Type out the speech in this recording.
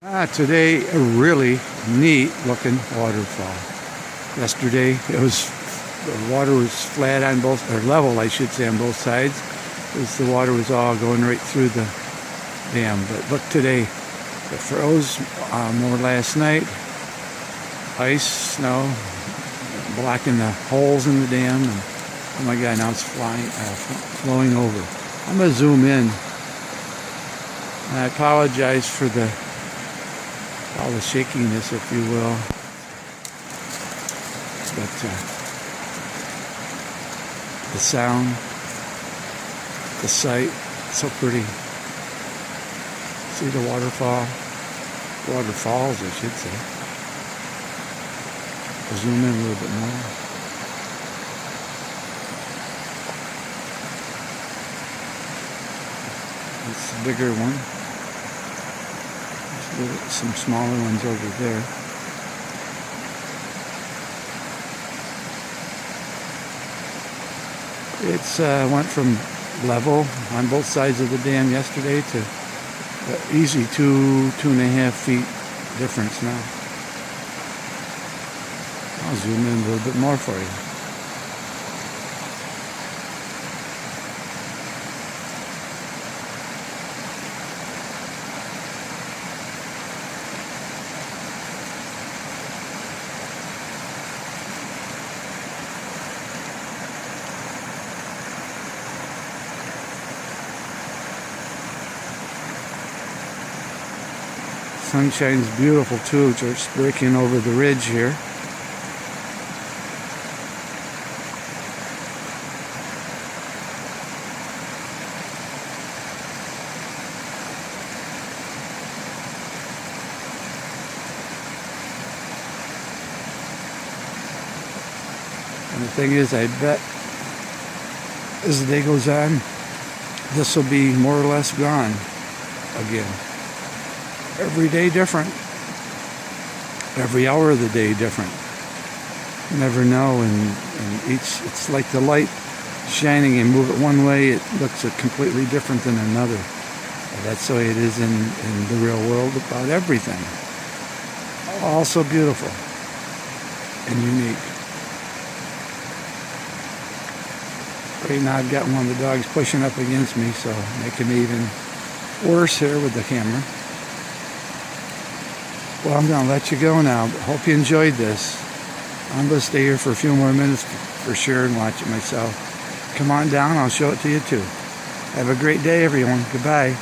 Today, a really neat looking waterfall. Yesterday, the water was flat on both, or level, I should say, on both sides, as the water was all going right through the dam. But look today, it froze more last night. Ice, snow, blocking the holes in the dam, and oh my God, now it's flowing over. I'm gonna zoom in. And I apologize for all the shakiness, if you will. But the sound, the sight, so pretty. See the waterfalls, I should say. I'll zoom in a little bit more. It's a bigger one. There's some smaller ones over there. It's went from level on both sides of the dam yesterday to easy 2.5 feet difference now. I'll zoom in a little bit more for you. Sunshine's beautiful too, just breaking over the ridge here. And the thing is, I bet as the day goes on, this will be more or less gone again. Every day different. Every hour of the day different. You never know, and it's like the light shining, and move it one way, it looks completely different than another. And that's the way it is in the real world about everything. All so beautiful and unique. Right now I've got one of the dogs pushing up against me, so making me even worse here with the camera. Well, I'm going to let you go now. Hope you enjoyed this. I'm going to stay here for a few more minutes for sure and watch it myself. Come on down, I'll show it to you too. Have a great day, everyone. Goodbye.